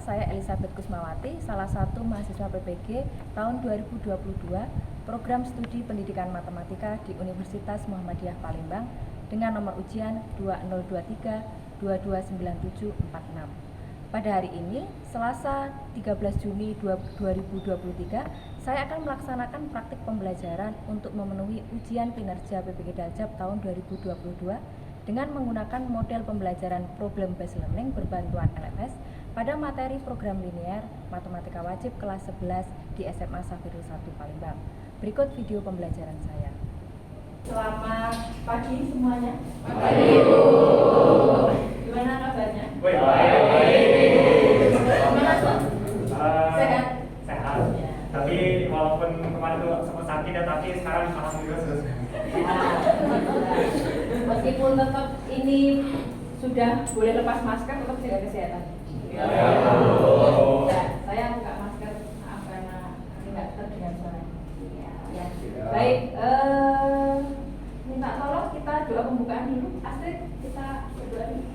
saya Elizabeth Kusmawati, salah satu mahasiswa PPG tahun 2022 Program Studi Pendidikan Matematika di Universitas Muhammadiyah Palembang dengan nomor ujian 2023-229746. Pada hari ini, Selasa 13 Juni 2023, saya akan melaksanakan praktik pembelajaran untuk memenuhi ujian kinerja PPG Daljab tahun 2022 dengan menggunakan model pembelajaran Problem Based Learning berbantuan LMS pada materi program linear Matematika Wajib kelas 11 di SMA Safirul 1 Palembang. Berikut video pembelajaran saya. Selamat pagi semuanya. Pagi, Bu. Gimana kabarnya? Baik. Gimana, Sob? Sehat? Sehat. Ya. Tapi walaupun kemarin tuh sempat sakit ya, tapi sekarang alhamdulillah sudah sehat. Meskipun tetap ini sudah boleh lepas masker, tetap jaga kesehatan. Ya. Ya, saya buka masker, maaf karena tidak terdengar suara. Ya. Baik, minta tolong kita doa pembukaan dulu. Astrid, kita berdoa dulu.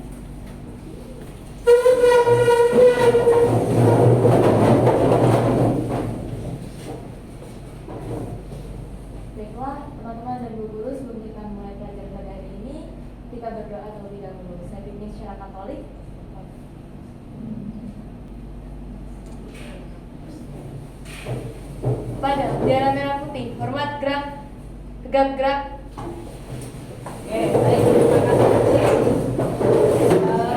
Baiklah, teman-teman dan guru-guru, sebelum kita mulai belajar pada hari ini, kita berdoa terlebih dahulu. Saya bimbing secara Katolik. Pada bendera merah putih, hormat gerak, tegap gerak. Oke, baik, terima kasih.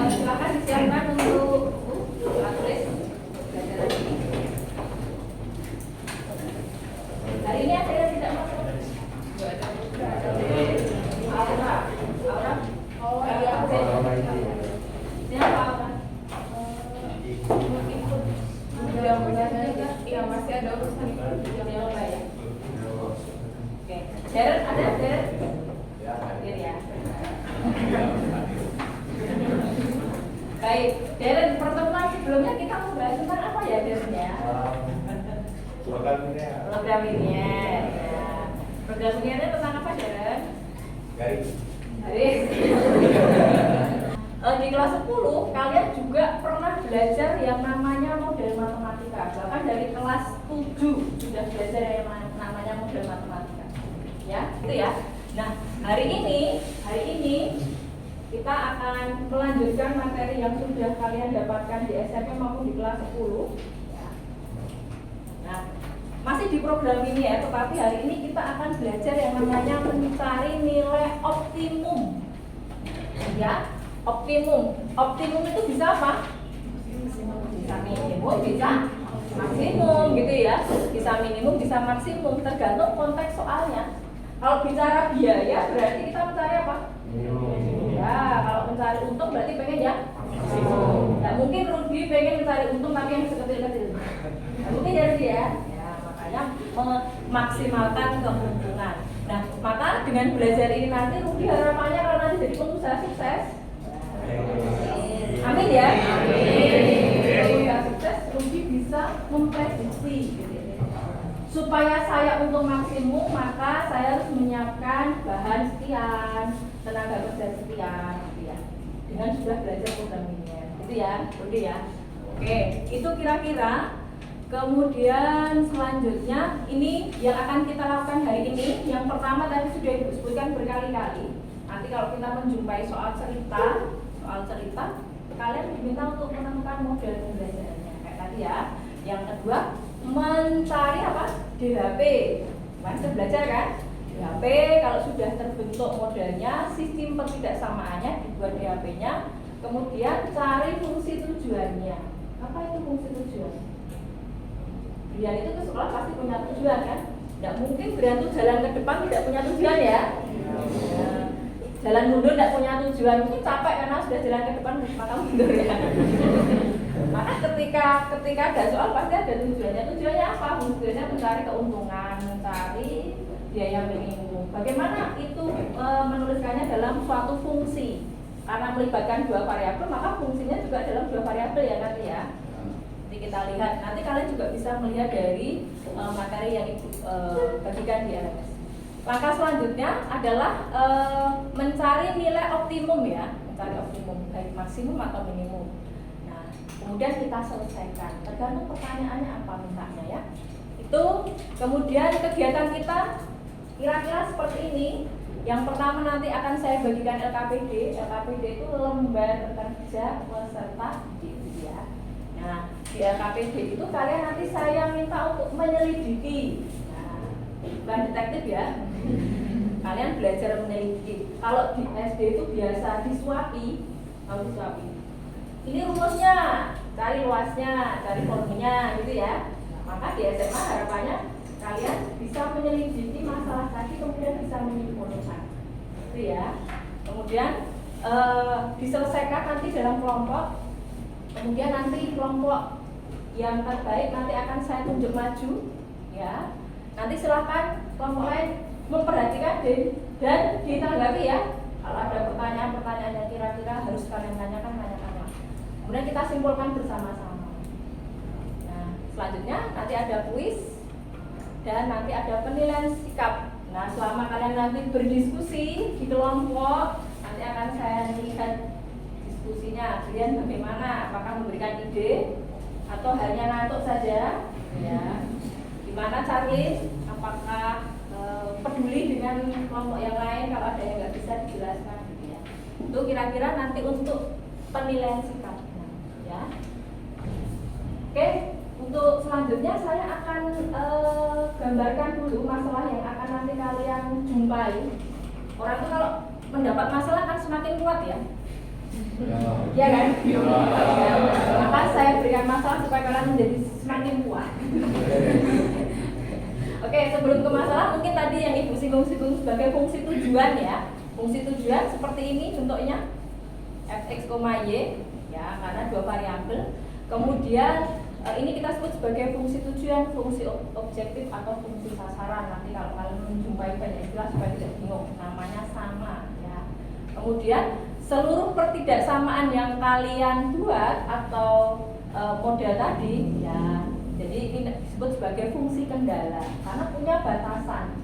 Silakan disiapkan untuk tulis pelajaran ini. Hari ini ada yang tidak masuk. Aura. Oh iya. Siapa Aura? Mudah-mudahan ya masih ada urusan Jawa ya. Oke, Darren ada Darren? Hadir ya. Baik, Darren, pertemuan sebelumnya kita membahas tentang apa ya Darren ya? Program linear. Ya. Program linearnya tentang apa Darren? Garis. Di kelas 10 kalian juga pernah belajar yang namanya model matematika. Bahkan dari kelas 7 sudah belajar yang namanya model matematika. Ya, itu ya. Nah, hari ini kita akan melanjutkan materi yang sudah kalian dapatkan di SMP maupun di kelas 10. Ya. Nah, masih di program ini ya, tetapi hari ini kita akan belajar yang namanya mencari nilai optimum. Ya, optimum itu bisa apa? Bisa minimum, bisa maksimum gitu ya. Bisa minimum, bisa maksimum, tergantung konteks soalnya. Kalau bicara biaya berarti kita mencari apa? Ya, kalau mencari untung berarti pengen ya maksimum. Nah, mungkin Rudy pengen mencari untung tapi yang sekecil-kecil. Nah, mungkin jadi ya. Makanya memaksimalkan keuntungan. Nah, maka dengan belajar ini nanti Rudy harapannya kalau nanti jadi pengusaha sukses. Amin ya. Pengusaha sukses, Rudy bisa memprediksi. Supaya saya untuk maksimum, maka saya harus menyiapkan bahan sekian, tenaga kerja sekian, gitu ya. Dengan sudah belajar program ini, gitu ya, Rudy ya. Oke, itu kira-kira. Kemudian selanjutnya ini yang akan kita lakukan hari ini. Yang pertama tadi sudah Ibu sebutkan berkali-kali. Nanti kalau kita menjumpai soal cerita, kalian diminta untuk menemukan model pembelajarannya kayak tadi ya. Yang kedua, mencari apa? DHP. Masih belajar kan? DHP kalau sudah terbentuk modelnya, sistem ketidaksamaannya dibuat DHP-nya. Kemudian cari fungsi tujuannya. Apa itu fungsi tujuan? Brian itu ke sekolah pasti punya tujuan kan? Tidak mungkin Brian itu jalan ke depan tidak punya tujuan ya. Jalan mundur tidak punya tujuan, mungkin capek karena sudah jalan ke depan maka mundur ya. Maka ketika ada soal pasti ada tujuannya. Tujuannya apa? Tujuannya mencari keuntungan, mencari biaya minimum. Bagaimana itu menuliskannya dalam suatu fungsi? Karena melibatkan dua variabel, maka fungsinya juga dalam dua variabel ya nanti ya. Nanti kita lihat. Nanti kalian juga bisa melihat dari materi yang Ibu bagikan di LMS. Langkah selanjutnya adalah mencari nilai optimum ya, mencari optimum baik maksimum atau minimum. Nah, Nah, kemudian kita selesaikan. Tergantung pertanyaannya apa mintanya ya. Itu kemudian kegiatan kita kira-kira seperti ini. Yang pertama nanti akan saya bagikan LKPD. LKPD itu lembar kerja peserta didik ya. Nah, di LKPD itu kalian nanti saya minta untuk menyelidiki. Nah, bukan detektif ya. Kalian belajar menyelidiki. Kalau di SD itu biasa disuapi, kalau disuapi. Ini rumusnya, cari luasnya, cari volumenya gitu ya. Maka di SMA harapannya kalian bisa menyelidiki masalah tadi kemudian bisa menyimpulkan. Itu ya. Kemudian diselesaikan nanti dalam kelompok. Kemudian nanti kelompok yang terbaik nanti akan saya tunjuk maju ya. Nanti silahkan kelompok lain memperhatikan dan ditanggapi ya. Kalau ada pertanyaan-pertanyaan yang kira-kira harus kalian tanyakan. Kemudian kita simpulkan bersama-sama. Nah, selanjutnya nanti ada kuis dan nanti ada penilaian sikap. Nah, selama kalian nanti berdiskusi di kelompok, nanti akan saya lihat diskusinya. Kalian bagaimana? Apakah memberikan ide atau hanya ngantuk saja? Ya. Gimana Charlie? Apakah peduli dengan kelompok yang lain kalau ada yang nggak bisa dijelaskan? Gitu ya. Itu kira-kira nanti untuk penilaian sikap. Ya. Oke, untuk selanjutnya saya akan gambarkan dulu masalah yang akan nanti kalian jumpai. Orang itu kalau mendapat masalah kan semakin kuat ya. Ya kan? Ya. Maka saya berikan masalah supaya kalian menjadi semakin kuat. Oke, sebelum ke masalah mungkin tadi yang Ibu singgung-singgung sebagai fungsi tujuan ya. Fungsi tujuan seperti ini bentuknya fx, y ya, karena dua variabel. Kemudian ini kita sebut sebagai fungsi tujuan, fungsi objektif atau fungsi sasaran. Nanti kalau kalian menjumpai banyak istilah supaya tidak bingung, namanya sama ya. Kemudian seluruh pertidaksamaan yang kalian buat atau model tadi ya, jadi ini disebut sebagai fungsi kendala karena punya batasan.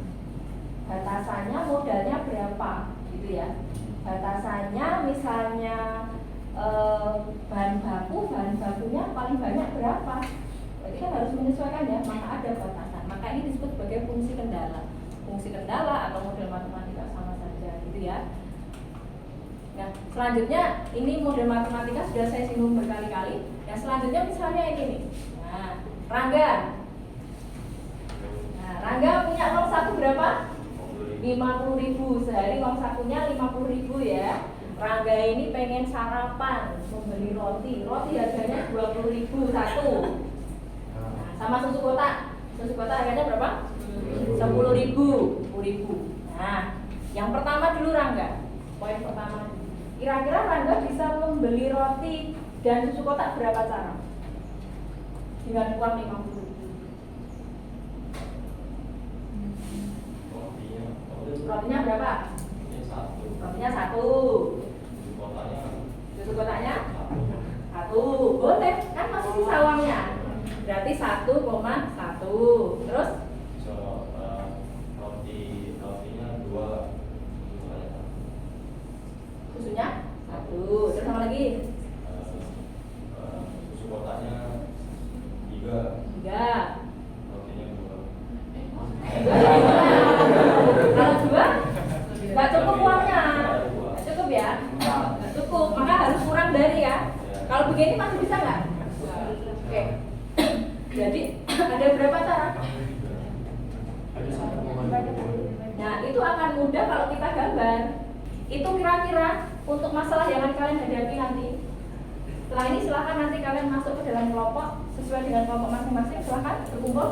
Batasannya modalnya berapa gitu ya. Batasannya misalnya bahan bakunya paling banyak berapa? Berarti kan harus menyesuaikan ya, maka ada batasan. Maka ini disebut sebagai fungsi kendala. Fungsi kendala atau model matematika sama saja gitu ya. Nah, selanjutnya ini model matematika sudah saya singgung berkali-kali. Yang selanjutnya misalnya ini nih. Nah, Rangga. Nah, Rangga punya uang saku berapa? 50.000 sehari, uang sakunya 50.000 ya. Rangga ini pengen sarapan, membeli roti harganya 20.000 satu. Nah, sama susu kotak harganya berapa? 10.000. Nah, yang pertama dulu Rangga. Poin pertama. Kira-kira Rangga bisa membeli roti dan susu kotak berapa cara? Dengan uang 50.000. Rotinya berapa? Rotinya satu. Susu kotaknya? Satu. Boleh, kan masih sisa uangnya. Berarti 1,1. Terus? Rotinya 2. Susunya? 1. Terus sama lagi? Susu kotaknya 3. Rotinya 2. Kalau 2? Gak cukup uangnya. Gak cukup ya? Gak cukup, maka harus kurang dari ya. Kalau begini masih bisa nggak? Oke. Jadi ada berapa cara? Nah, itu akan mudah kalau kita gambar. Itu kira-kira untuk masalah yang akan kalian hadapi nanti. Setelah ini silahkan nanti kalian masuk ke dalam kelompok sesuai dengan kelompok masing-masing. Silahkan berkumpul.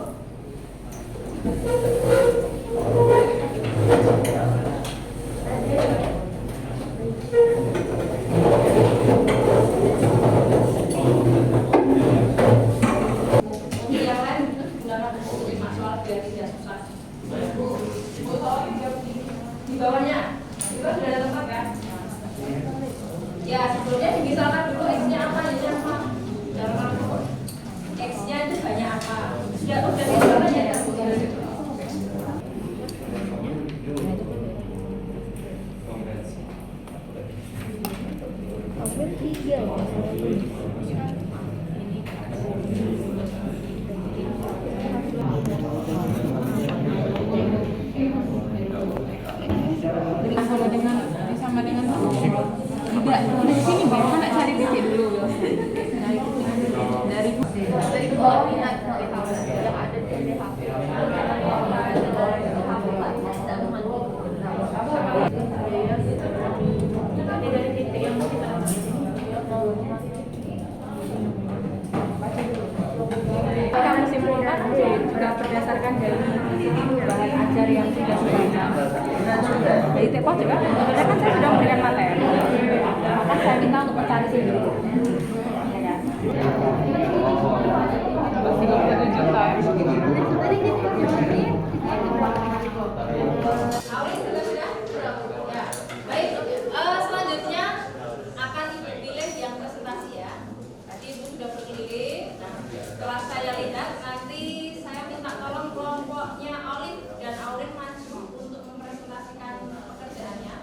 Yang lain gunakan buku soal biar tidak susah. Di bawahnya itu sudah ada tempat kan? Ya sebelumnya misalkan dulu X-nya apa, Y-nya apa. X-nya itu banyak apa? Sudah misalkan ya. Tiga. Tidak, di sini biasa nak cari titik dulu. Dari bawah ini yang ada di DHP. Dari titik yang kita kami simpulkan juga berdasarkan dari bahan ajar yang sudah dibaca. Dari Tepo juga, sebenarnya kan saya sudah memberikan materi. Maka saya minta untuk mencari sendiri. Ya kan? masih 37 juta ya. Baik, selanjutnya akan Ibu pilih yang presentasi ya. Tadi Ibu sudah berkeliling. Nah, setelah saya lihat, nanti saya minta tolong kelompoknya Olive dan Aurin maju untuk mempresentasikan pekerjaannya.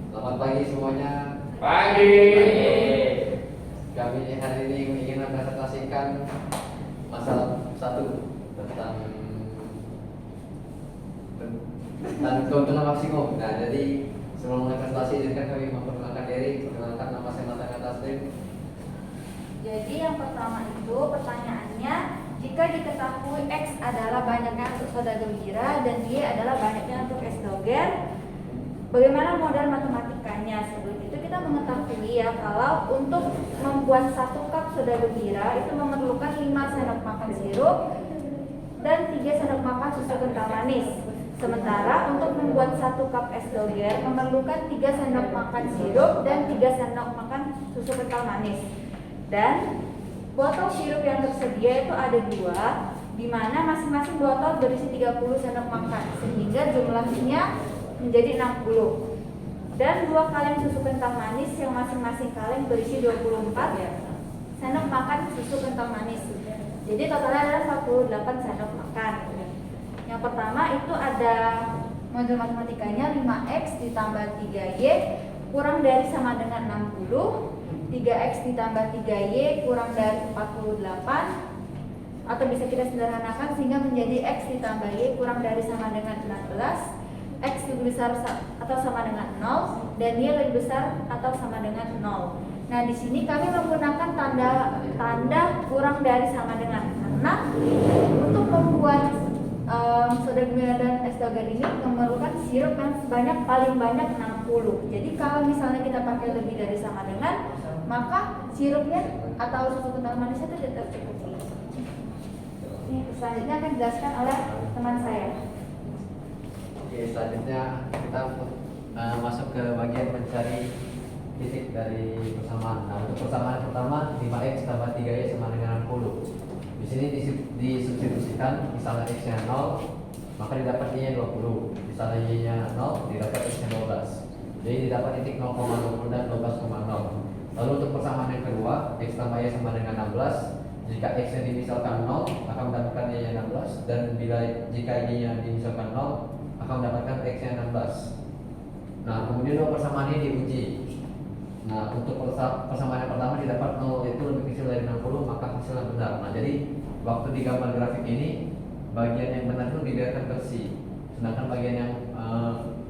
Selamat pagi semuanya. Pagi. Kami hari ini ingin mempresentasikan masalah 1 tentang keuntungan maksimum. Nah, jadi sebelum presentasi izinkan kami memperkenalkan diri. Perkenalkan, nama saya Nathan Taslim. Jadi yang pertama itu pertanyaannya, jika diketahui X adalah banyaknya untuk soda gembira dan Y adalah banyaknya untuk es doger, bagaimana modal matematikanya? Sebelum itu kita mengetahui ya, kalau untuk membuat 1 cup soda gembira itu memerlukan 5 sendok makan sirup dan 3 sendok makan susu kental manis. Sementara untuk membuat 1 cup es doger memerlukan 3 sendok makan sirup dan 3 sendok makan susu kental manis. Dan botol sirup yang tersedia itu ada 2, di mana masing-masing botol berisi 30 sendok makan, sehingga jumlahnya menjadi 60. Dan 2 kaleng susu kental manis yang masing-masing kaleng berisi 24 sendok makan susu kental manis. Jadi totalnya adalah 48 sendok makan. Yang pertama itu ada modul matematikanya, 5x ditambah 3y kurang dari sama dengan 60, 3x ditambah 3y kurang dari 48, atau bisa kita sederhanakan sehingga menjadi x ditambah y kurang dari sama dengan 16, x lebih besar atau sama dengan 0, dan y lebih besar atau sama dengan 0. Nah, di sini kami menggunakan tanda kurang dari sama dengan, karena untuk membuat soda gembira dan es doger ini memerlukan sirup yang sebanyak paling banyak 60. Jadi kalau misalnya kita pakai lebih dari sama dengan, maka sirupnya atau susu kental manisnya itu tidak tercukupi. Ini selanjutnya akan dijelaskan oleh teman saya. Oke, selanjutnya kita masuk ke bagian mencari titik dari persamaan. Nah, untuk persamaan pertama 5x tambah 3y sama dengan 60. Di sini disubstitusikan, misalnya x-nya 0, maka didapat y-nya 20. Misalnya y-nya 0, didapat x-nya 12. Jadi didapat titik 0,20 dan 12,0. Lalu untuk persamaan yang kedua, x tambah y sama dengan 16. Jika x-nya dimisalkan 0, akan mendapatkan y-nya 16, dan jika y-nya dimisalkan 0, akan mendapatkan x-nya 16. Nah, kemudian dua persamaan ini diuji. Nah, untuk persamaan yang pertama didapat 0 itu lebih kecil dari 60, maka hasilnya benar. Nah, jadi waktu di gambar grafik ini, bagian yang benar itu dibiarkan bersih, sedangkan bagian yang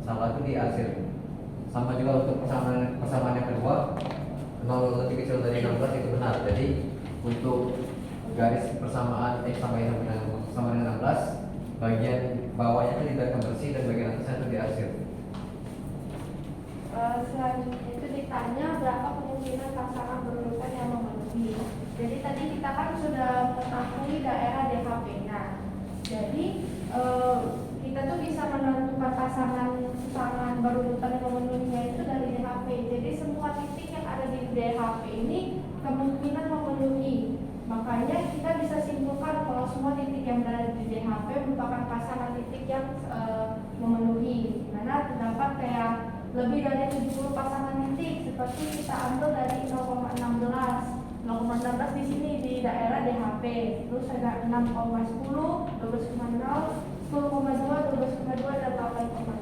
salah itu diarsir. Sama juga untuk persamaan yang kedua, 0 lebih kecil dari 16 itu benar. Jadi untuk garis persamaan x sama y sama dengan 16, bagian bawahnya itu dibiarkan bersih dan bagian atasnya itu diarsir. Selanjutnya itu ditanya berapa kemungkinan pasangan berurutan yang memenuhi. Jadi tadi kita kan sudah mengetahui daerah DHP. Nah, jadi kita tuh bisa menentukan pasangan berurutan yang memenuhinya itu dari DHP. Jadi semua titik yang ada di DHP ini kemungkinan memenuhi. Makanya kita bisa simpulkan kalau semua titik yang berada di DHP merupakan pasangan titik yang memenuhi. Dimana terdapat kayak lebih dari 70 pasangan titik, seperti kita ambil dari 0,16. 0,16 di sini di daerah DHP. Terus ada 6,10, 12,0, 10,2, 12,2 dan 8,6.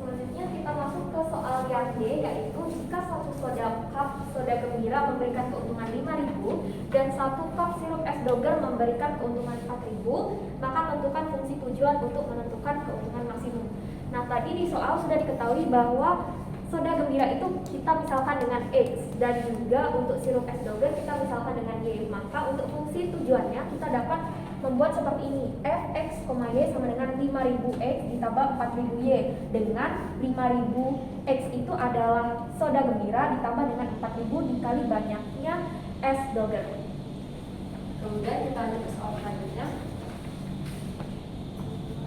Selanjutnya kita kita masuk ke soal yang D, yaitu jika satu cup soda gembira memberikan keuntungan 5.000 dan satu cup sirup es doger memberikan keuntungan 4.000, maka tentukan fungsi tujuan untuk menentukan keuntungan maksimum. Nah, tadi di soal sudah diketahui bahwa soda gembira itu kita misalkan dengan X, dan juga untuk sirup es doger kita misalkan dengan Y. Maka untuk fungsi tujuannya kita dapat membuat seperti ini: Fx, Y sama dengan 5.000x ditambah 4.000y, dengan 5.000x itu adalah soda gembira ditambah dengan 4.000 dikali banyaknya es doger. Kemudian kita lanjut ke soal selanjutnya.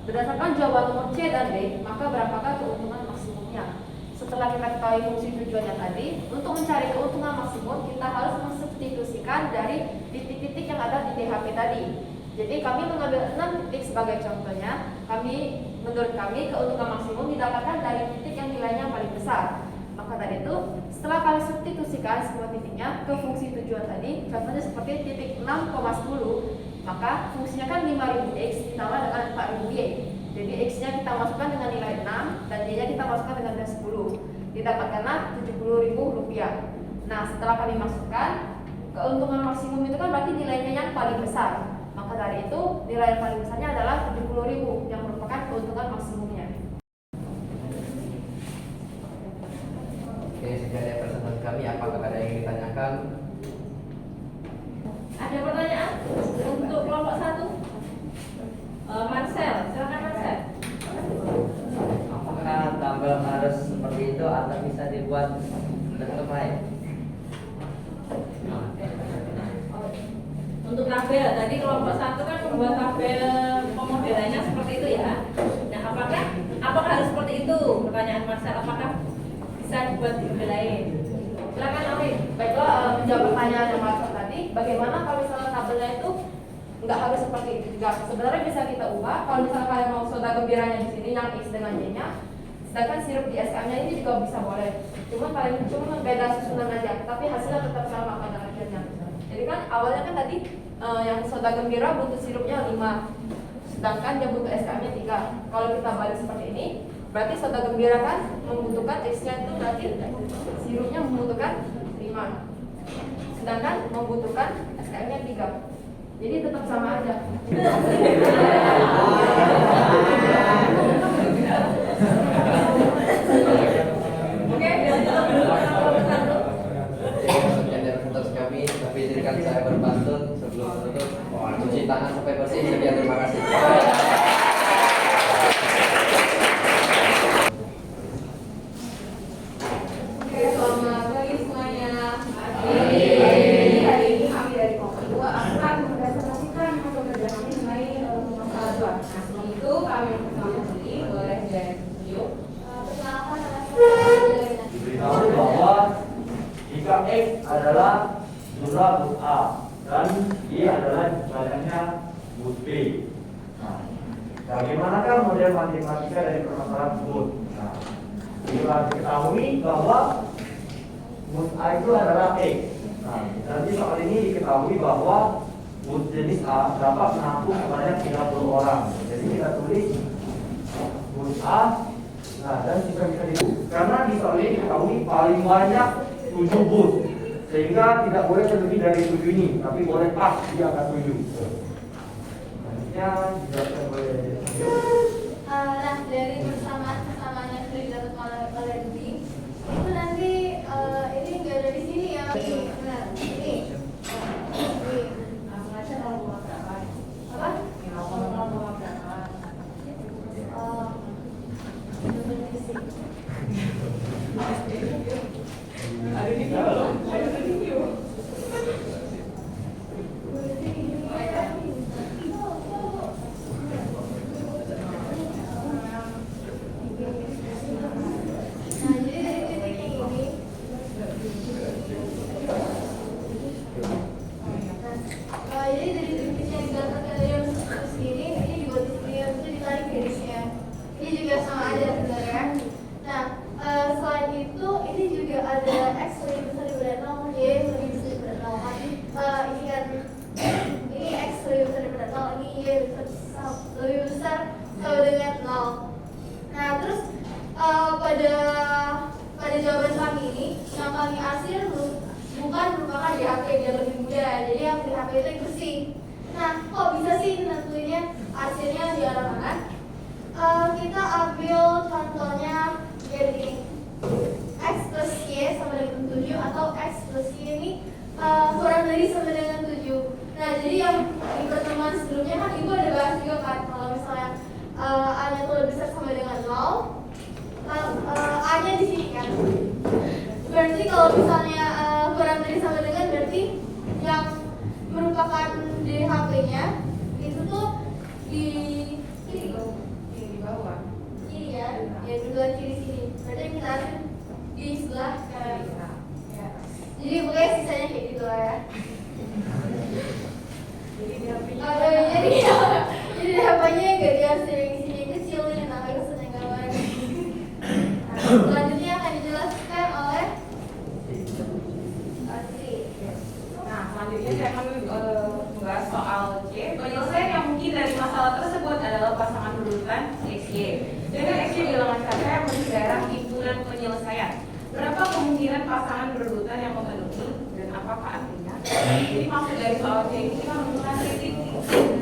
Berdasarkan jawaban nomor C dan D, maka berapakah keuntungan maksimumnya? Setelah kita ketahui fungsi tujuannya tadi, untuk mencari keuntungan maksimum kita harus mensubstitusikan dari titik-titik yang ada di THP tadi. Jadi kami mengambil 6 titik sebagai contohnya. Menurut kami keuntungan maksimum didapatkan dari titik yang nilainya paling besar. Maka dari itu, setelah kami substitusikan semua titiknya ke fungsi tujuan tadi, contohnya seperti titik 6,10, maka fungsinya kan 5.000x ditambah dengan 4.000y. Jadi x-nya kita masukkan dengan nilai 6 dan y-nya kita masukkan dengan nilai 10. Didapatkanlah Rp70.000. Nah, setelah kami masukkan, keuntungan maksimum itu kan berarti nilainya yang paling besar. Maka dari itu, nilai yang paling besarnya adalah 70.000 yang merupakan keuntungan maksimumnya. Oke, sekian dari pertemuan kami. Apakah ada yang ditanyakan? Ada pertanyaan untuk kelompok 1? Marcel, silakan Marcel. Apakah tabel harus seperti itu atau bisa dibuat bentuk lain? Untuk tabel, tadi kelompok 1 kan membuat tabel pemodelannya seperti itu ya. Nah, apakah harus seperti itu? Pertanyaan Marcel, apakah bisa dibuat di tabel lain? Silakan Amin. Baiklah, menjawab pertanyaan yang Marcel tadi, bagaimana kalau misalnya tabelnya itu nggak harus seperti itu juga? Sebenarnya bisa kita ubah. Kalau misalnya kalian mau soda gembiranya di sini yang X dengan Y-nya, sedangkan sirup di SKM-nya ini juga bisa boleh. Cuma beda susunan aja, tapi hasilnya tetap sama pada akhirnya. Jadi kan awalnya kan tadi yang soda gembira butuh sirupnya 5, sedangkan dia butuh SKM-nya 3. Kalau kita balik seperti ini, berarti soda gembira kan membutuhkan X-nya itu berarti sirupnya membutuhkan 5, sedangkan membutuhkan SKM-nya 3. Jadi tetap sama aja. Oke, tetap dulu kelompok 1. Sekian dari presentasi kami. Tapi izinkan saya berpantun sebelum menutup. Cuci tangan sampai bersih. Sekian, terima kasih. Oke, selamat pagi semuanya. Hari ini kami dari kelompok 2 akan mempresentasikan hasil kerja kami mengenai masalah 2. Nah, sebelum itu kami pertama kali boleh dari studio. Perkenalkan nama saya. Diberitahu bahwa jika X adalah jumlah bus A dan Y adalah banyaknya bus B. Nah, bagaimanakah model matematika dari permasalahan tersebut? Nah, bila diketahui bahwa bus A itu adalah X. Nah, nanti soal ini diketahui bahwa bus jenis A dapat menampung sebanyak 30 orang. Jadi kita tulis bus A. Nah, dan juga bisa dibuat karena di soal ini diketahui paling banyak 7 bus, sehingga tidak boleh lebih dari 7 ini, tapi boleh pas di angka 7. Selanjutnya dijelaskan oleh Nah, dari persamaan yang sudah dilakukan oleh Ruby itu nanti ini nggak ada di sini ya. Nah, ini. Langsung aja kalau mau berapa? Apa? Kalau mau berapa? Ada di video. sama di HP biar lebih mudah. Jadi yang di HP itu yang bersih. Nah, kok bisa sih nentuinnya hasilnya di arah mana? Kita ambil contohnya jadi X plus Y sama dengan 7 atau X plus Y ini kurang dari sama dengan 7. Nah, jadi yang di pertemuan sebelumnya kan ibu ada bahas juga kan kalau misalnya A-nya itu lebih besar sama dengan 0, A-nya di sini kan. Berarti kalau misalnya kurang dari sama dengan berarti yang merupakan DHP-nya itu tuh di kiri dong, di bawah. Kiri ya, ya di sebelah kiri sini. Berarti kita harus di sebelah kanan. Ya. Jadi pokoknya sisanya kayak gitu lah ya. Jadi DHP-nya nggak dihasil yang di sini kecil nih, nah harus yang gambar. Selanjutnya akan dijelaskan oleh Asri. Nah, selanjutnya saya akan membahas soal C. Penyelesaian yang mungkin dari masalah tersebut adalah pasangan berurutan XY. Dengan XY bilangan kata yang menggarap himpunan penyelesaian. Berapa kemungkinan pasangan berurutan yang memenuhi dan apakah artinya? Jadi maksud dari soal C ini kita menemukan titik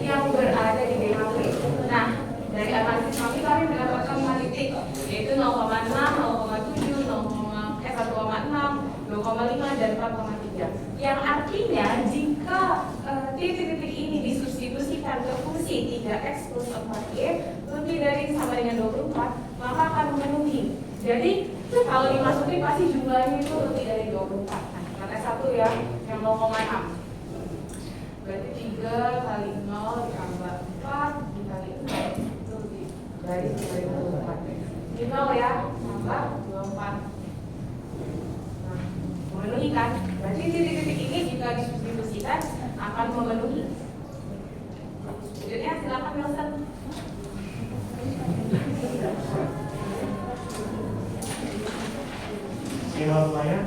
yang berada di DHP. Nah, dari analisis kami mendapatkan 5 titik, yaitu 0,6, 0,7, 1,6, 2,5 dan 4,3. Yang artinya jika titik-titik ini disubstitusikan ke fungsi 3x plus 4y lebih dari sama dengan 24, maka akan memenuhi. Jadi kalau dimasukin pasti jumlahnya itu lebih dari 24. Nah, kata 1 ya, yang 0,6. Berarti 3 kali 0 ditambah 4 dikali 0 itu lebih dari 24. Ini 0 ya, tambah 24. Memenuhi kan? Berarti titik-titik ini jika disubstitusikan akan memenuhi. Selanjutnya silakan Wilson. semuanya.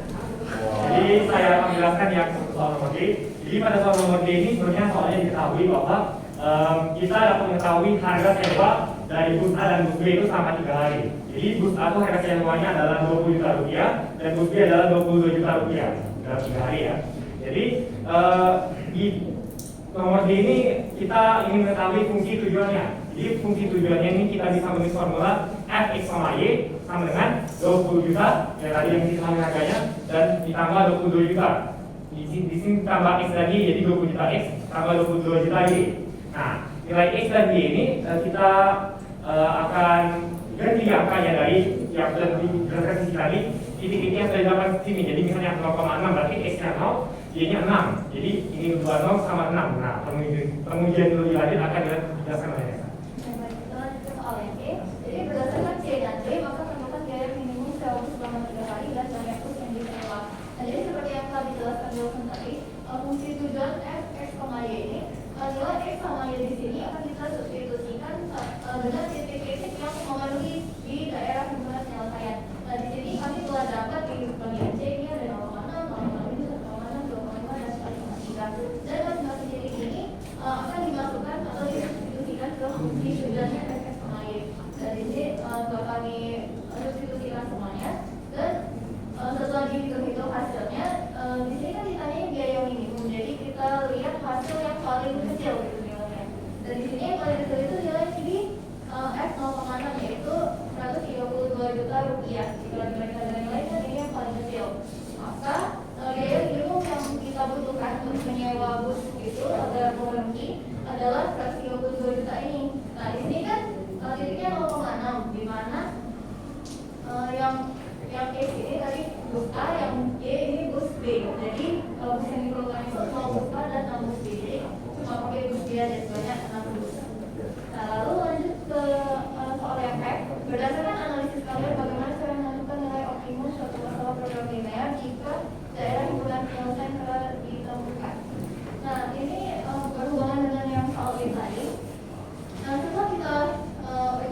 Jadi saya akan menjelaskan yang soal nomor D. Jadi pada soal nomor D ini sebenarnya soalnya diketahui bahwa kita dapat mengetahui harga sewa dari bus A dan bus B itu selama 3 hari. Jadi bus A itu harga sewanya adalah 20 juta rupiah dan bus B adalah 22 juta rupiah dalam 3 hari ya. Jadi di nomor D ini kita ingin mengetahui fungsi tujuannya. Jadi fungsi tujuannya ini kita bisa menulis formula Fx sama Y sama dengan 20 juta yang tadi yang kita ambil harganya dan ditambah 22 juta. Di sini tambah X lagi jadi 20 juta X tambah 22 juta Y. Nah, nilai X dan Y ini kita akan ganti angkanya dari yang sudah dijelaskan di sini tadi. Titik-titik yang sudah dilakukan di sini. Jadi misalnya 0,6 berarti X-nya 0, Y-nya 6. Jadi ini 20 sama 6. Nah, pengujian lebih lanjut akan dijelaskan oleh Nesa. Jadi berdasarkan C dan D maka temukan biaya minimum sewa bus selama 3 hari dan banyak bus yang disewa. Nah, jadi seperti yang telah dijelaskan Wilson tadi, fungsi tujuan F, X, Y ini nilai X sama Y di sini akan kita substitusikan dengan titik-titik yang memenuhi di daerah himpunan penyelesaian. Nah, di sini kami telah dapat di bagian C ini ada 0,6, 0,7, 1,6, 2,5 dan 4,3. Dan masing-masing titik ini akan dimasukkan atau disubstitusikan ke fungsi tujuannya F, X, Y. Dan di sini telah kami substitusikan semuanya dan setelah dihitung hasilnya, di sini kan ditanya biaya minimum. Jadi kita lihat hasil yang paling kecil gitu nilainya. Dan di sini yang paling kecil itu nilai di F 0,6 yaitu 132 juta rupiah. Jika dibandingkan dengan nilainya ini yang paling kecil. Maka biaya minimum yang kita butuhkan untuk menyewa bus itu agar memenuhi adalah 132 juta ini. Nah, di sini kan titiknya 0,6 di mana yang X ini tadi bus A, yang Y ini bus B. Jadi bus yang diperlukan itu 0 bus A dan 6 bus B. Jadi cuma pakai bus B aja sebanyak 6 bus. Nah, lalu lanjut ke soal yang F. Berdasarkan analisis kalian bagaimana cara menentukan nilai optimum suatu masalah program linear jika daerah himpunan penyelesaian telah ditemukan. Nah, ini berhubungan dengan yang soal ini tadi. Nah, setelah kita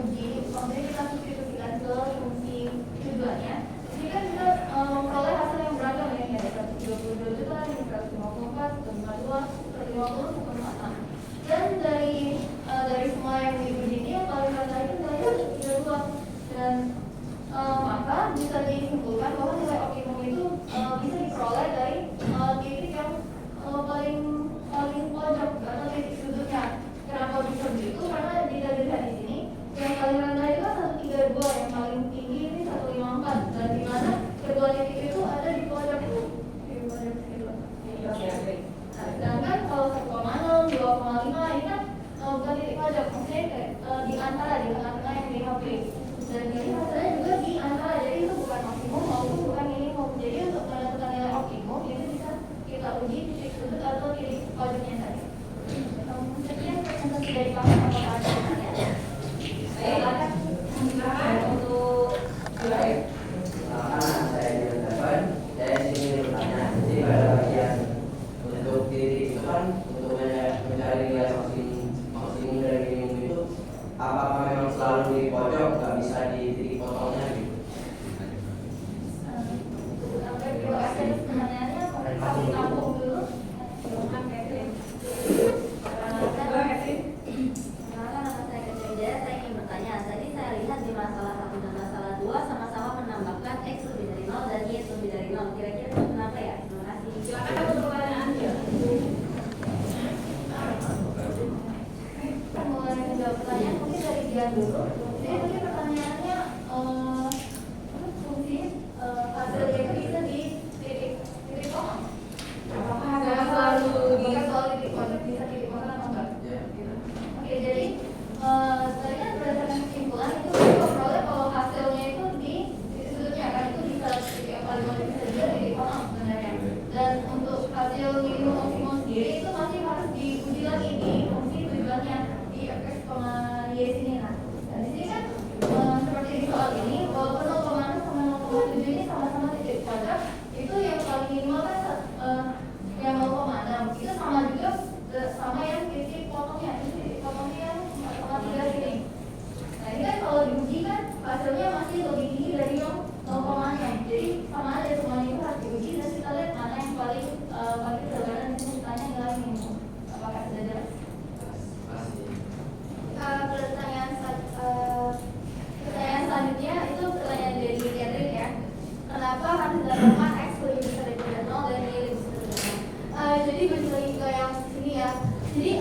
uji, maksudnya kita substitusikan ke fungsi tujuannya. Jadi kan kita memperoleh hasil yang beragam ya, ada 132 juta, 154, 152, 150, 156. Dan dari semua yang diuji ini yang paling rendah itu nilainya 32. Dan maka bisa disimpulkan bahwa nilai optimum itu bisa diperoleh dari titik yang minimum maksimum sendiri itu masih harus diuji lagi di fungsi tujuannya di fx, y sini. Nah, di sini kan seperti di soal ini, walaupun 0,6 sama 0,7 ini sama-sama titik kuadrat, itu yang paling minimal kan yang 0,6 itu sama juga sama yang titik potongnya, itu titik potongnya yang 4,3 sini. Nah ini kan kalau diuji kan hasilnya masih lebih tinggi dari yang 0,6, jadi sama aja semuanya itu harus diuji dan kita lihat mana yang paling terbatas. Di sini ditanya nilai minimum. Apakah sudah jelas? Pertanyaan selanjutnya itu pertanyaan dari Catherine ya. Kenapa harus dilakukan X lebih besar daripada 0 dan Y lebih besar daripada 0? Jadi balik lagi ke yang sini ya. Jadi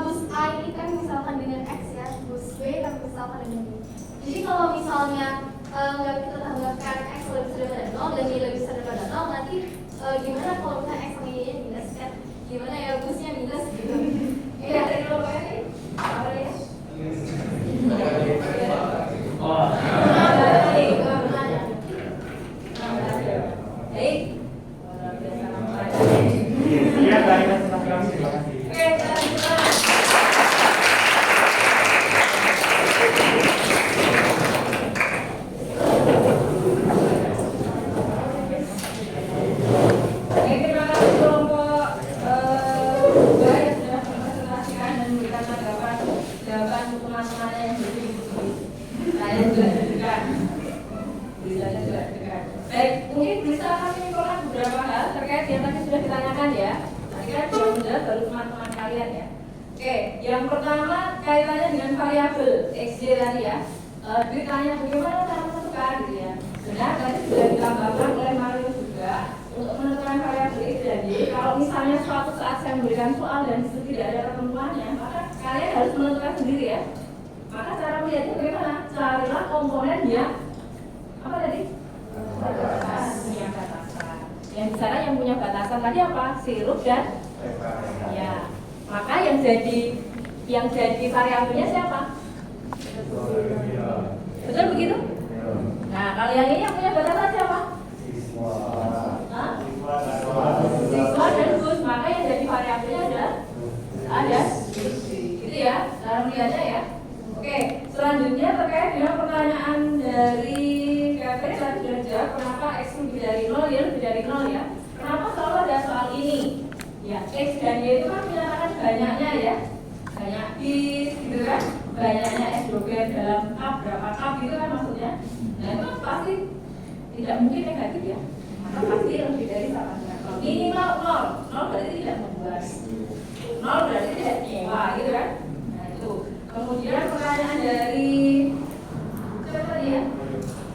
bus A ini kan misalkan dengan X ya, bus B kan misalkan dengan Y. Jadi kalau misalnya nggak kita tambahkan X lebih besar daripada 0 dan Y lebih besar daripada 0, nanti gimana kalau misalnya X sama Y nya minus kan? Gimana ya busnya minus gitu? Iya dari lo Pak Edi? Apa ya? Iya, dari presentasi kami, terima kasih. Terima kasih kelompok dua yang sudah mempresentasikan dan memberikan jawaban untuk teman-teman yang berdiri. Saya juga deg-degan. Tulisannya juga deg-degan. Baik, mungkin bisa kami menyimpulkan beberapa hal terkait yang tadi sudah ditanyakan ya. Tadi kan belum menjawab baru teman-teman kalian ya. Oke, yang pertama kaitannya dengan variabel XY tadi ya. Ditanya bagaimana cara menentukan gitu ya. Benar, tadi sudah ditambahkan oleh Mario juga untuk menentukan variabel X dan Y. Kalau misalnya suatu saat saya memberikan soal dan disitu tidak ada ketentuannya, maka kalian harus menentukan sendiri ya. Maka cara melihatnya bagaimana? Carilah komponen yang apa tadi? Punya batasan. Yang di sana yang punya batasan tadi apa? Sirup dan ya. Maka yang jadi variabelnya siapa? Betul begitu? Nah, kalau yang ini yang punya batasan siapa? Siswa dan bus. Maka yang jadi variabelnya ada gitu ya, cara melihatnya ya. Oke, selanjutnya terkait dengan pertanyaan dari Kevin tadi sudah jawab kenapa X lebih dari 0, Y lebih dari 0 ya. Kenapa selalu ada soal ini? Ya, X dan Y itu kan menyatakan banyaknya ya, banyak bis gitu kan, banyaknya S-doger dalam cup, berapa cup gitu kan maksudnya. Nah itu kan pasti tidak mungkin negatif ya, maka pasti lebih dari sama. Minimal 0 berarti tidak membuat, 0 berarti tidak nyewa gitu kan. Nah itu. Kemudian pertanyaan dari siapa tadi ya?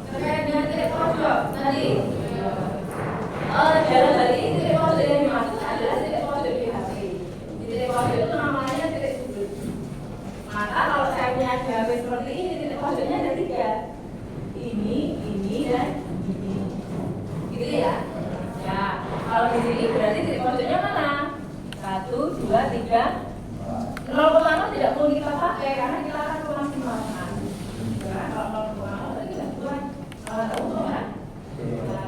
Terkait dengan titik pojok tadi. Dalam hal ini titik pojok yang dimaksud adalah titik pojok di HP. Titik pojok itu namanya titik sudut. Maka kalau saya punya HP seperti ini, titik pojoknya ada 3. Ini, dan ini. Gitu ya? Ya, kalau di sini berarti titik pojoknya mana? 1, 2, 3. 0,0 tidak perlu kita pakai karena kita akan memaksimalkan. Kalau 0,0 tadi tidak buat kan?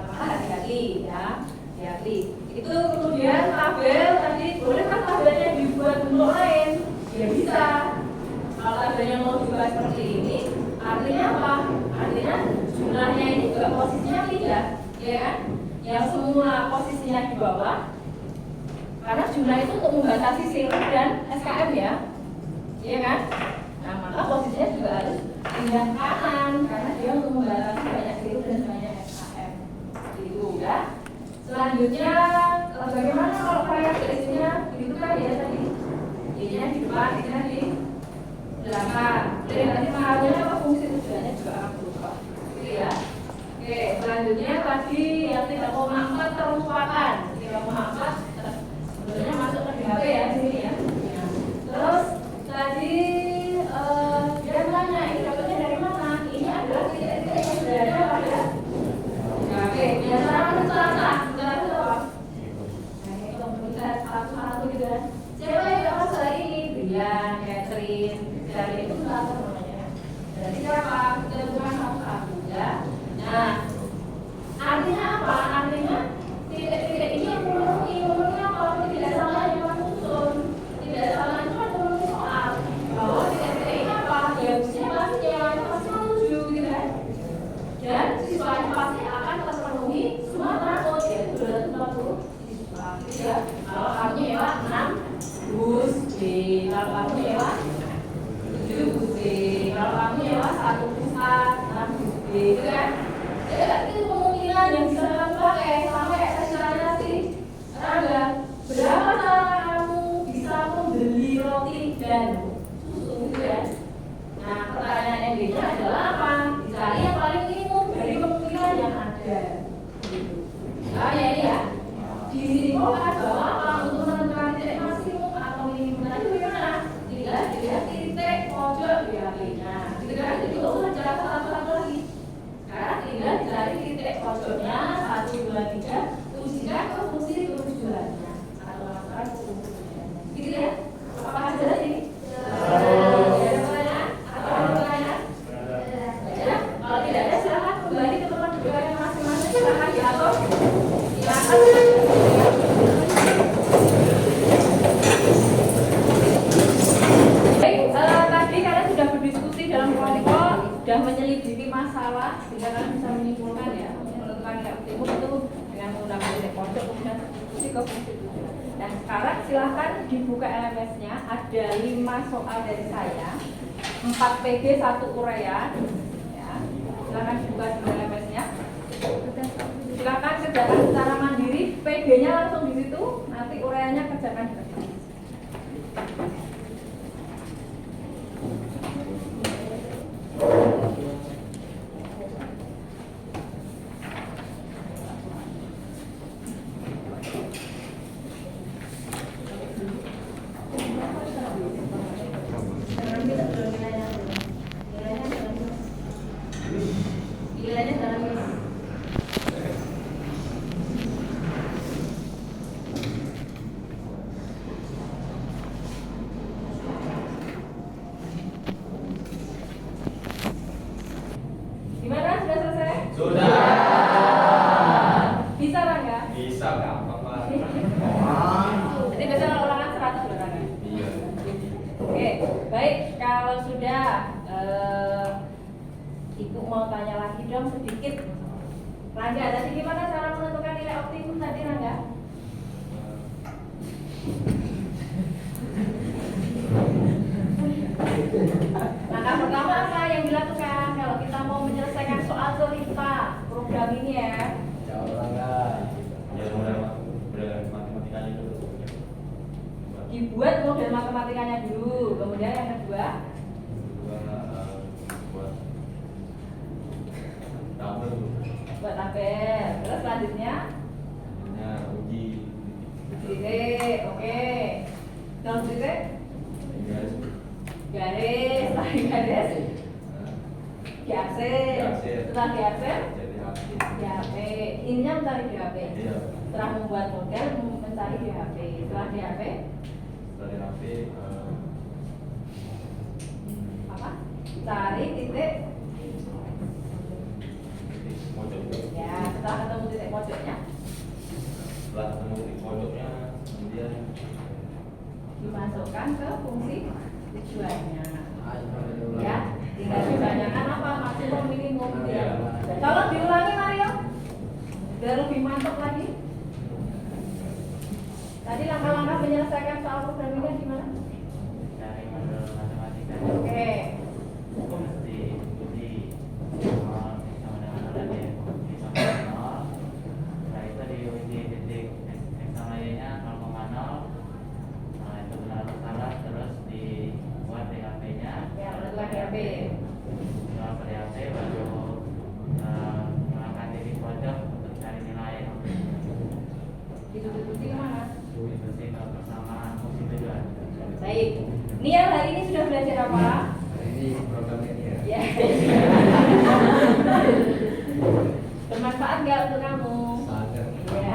Maka hati-hati ya, hati-hati. Itu kemudian tabel tadi boleh kan tabelnya dibuat bentuk lain? Ya bisa. Kalau tabelnya mau dibuat seperti ini, artinya apa? Artinya jumlahnya ini juga posisinya tidak, ya kan? Yang semua posisinya di bawah. Karena jumlah itu untuk membatasi sirup dan SKM ya, iya kan? Nah maka posisinya juga harus pindah kanan karena dia untuk membatasi banyak sirup dan banyak SKM. Itu ya. Selanjutnya bagaimana kalau variabel isinya begitu kan ya tadi? Isinya di depan, isinya di belakang. Jadi nanti pengaruhnya apa fungsi tujuannya juga akan berubah. Gitu ya. Oke, selanjutnya tadi yang 3,4 terlupakan. 3,4 sebenarnya masuk ke DHP ya di sini ya. Terus tadi dia tanya ini dapatnya dari mana? Ini adalah titik-titik yang berada pada DHP. Biasanya kan selasa itu apa? Nah ini kalau kita satu-satu gitu kan. Siapa yang dapat soal ini? Brian, Catherine, dari itu selasa namanya. Berarti siapa? Kita bukan satu-satu ya. Nah artinya apa? Artinya titik-titik ini yang memenuhi apa? Tidak ya. Kalau kamu nyewa 6 bus B, kalau kamu nyewa 7 bus B, kalau kamu nyewa 1 bus A, 6 bus B, gitu kan? Ya, itu kemungkinan yang bisa kamu pakai sampai ekstra sih. Ada berapa cara kamu bisa membeli roti dan susu, gitu ya? Nah, pertanyaan yang beda adalah apa? Dicari yang paling minimum dari kemungkinan yang ada. Nah, ya ini ya. Di sini kok ada apa untuk menentukan titik maksimum atau minimum tadi bagaimana? Tinggal dilihat titik pojok BAP-nya. Gitu kan? Jadi nggak usah jalan satu-satu lagi. Sekarang tinggal dicari titik pojoknya 1, 2, 3. Ujikan ke fungsi tujuannya atau masalah fungsi tujuannya. Gitu ya? Apakah jelas ini? Kalau tidak ada silakan kembali ke tempat duduknya masing-masing. Silakan diatur. Silakan. Baik, tadi kalian sudah berdiskusi dalam kelompok, sudah menyelidiki masalah, sehingga kalian bisa menyimpulkan ya, menentukan nilai optimum itu dengan menggunakan titik pojok kemudian diskusi ke fungsi tujuan. Dan sekarang silahkan dibuka LMS-nya, ada 5 soal dari saya, 4 PG, 1 uraian. Silakan dibuka di LMS-nya. Silakan kerjakan secara mandiri, PG-nya langsung di situ, nanti uraiannya kerjakan di kertas. Gimana? Sudah selesai? Sudah. Bisa Rangga? Bisa gampang Pak. Jadi biasanya ulangan 100 loh Rangga. Iya. Oke, baik. Kalau sudah, Ibu mau tanya lagi dong sedikit. Rangga, tadi gimana cara menentukan nilai optimum tadi Rangga? Langkah pertama apa yang dilakukan kalau kita mau menyelesaikan soal cerita program ini ya? Ya model matematikanya dulu. Dibuat model matematikanya dulu, kemudian yang kedua Buat tabel. buat tabel, terus selanjutnya Uji titik, oke. Terus titik, garis, lagi garis, diarsir, setelah diarsir, DHP, ininya mencari DHP. Setelah membuat model, mencari DHP. Setelah DHP, apa? Cari titik. Ya, setelah ketemu titik pojoknya, kemudian dimasukkan ke fungsi tujuannya. Ya, tinggal ditanyakan apa maksimum minimum ya. Tolong diulangi Mario, biar lebih mantap lagi. Tadi langkah-langkah menyelesaikan soal program ini gimana? Dari model matematika Oke, itu mesti uji sama dengan alatnya sama 0. Setelah itu diuji titik X sama Y-nya 0,0. Nah itu benar atau salah, terus dibuat DHP-nya. ya menentukan DHP. Setelah DHP baru mengangkat titik pojok untuk cari nilai. Diskusi kemana? Diskusi ke persamaan fungsi tujuan. Baik, Nia hari ini sudah belajar apa? Hari ini program ini ya. Ya. Bermanfaat nggak untuk kamu? Sangat. Ya.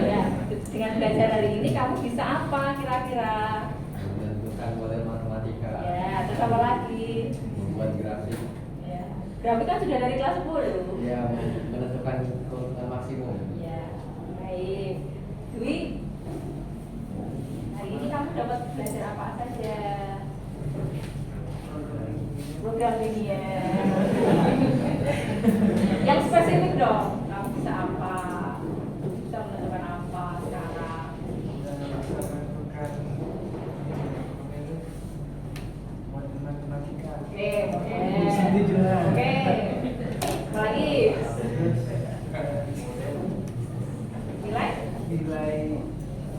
Ya. Dengan belajar hari ini kamu bisa apa kira-kira? Menentukan model matematika. Ya, terus apa lagi? Membuat grafik. Ya. Grafik kan sudah dari kelas 10. Ya, menentukan keuntungan maksimum. Ya, baik. Dwi, hari ini kamu dapat belajar apa saja? Program ini ya. Yang spesifik dong. Kamu bisa apa? Bisa menentukan apa sekarang?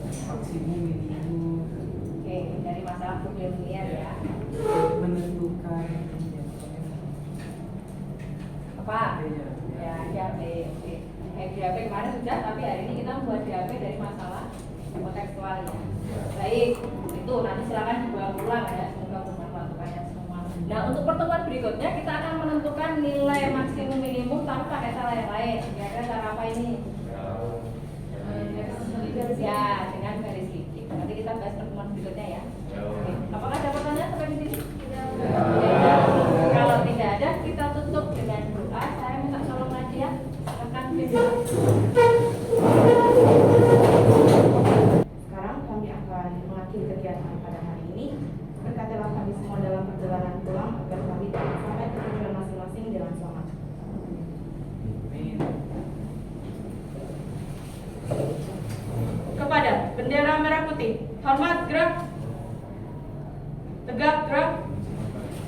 maksimum minimum Oke, dari masalah kebudayaan ya. menentukan Apa? Ya, DAP. Oke. DAP kemarin sudah, tapi hari ini kita membuat DAP dari masalah kontekstual ya. Baik, itu nanti silakan dibawa pulang ya. Semoga bermanfaat untuk kalian semua. Nah, untuk pertemuan berikutnya kita akan menentukan nilai maksimum minimum tapi pakai cara yang lain. Kira-kira cara apa ini? Ya, dengan garis titik. Nanti kita bahas pertemuan berikutnya ya. Oke. Apakah ada pertanyaan sampai di sini? Ya. Kalau tidak ada, kita tutup dengan doa. Saya minta tolong Nadia, silakan pimpin. Sekarang kami akan mengakhiri kegiatan pada hari ini. Berkatilah kami semua dalam perjalanan pulang agar kami dapat sampai ke tujuan masing-masing dengan selamat. Kepada bendera merah putih, hormat gerak, tegak gerak.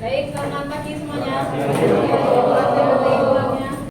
Baik, selamat pagi semuanya.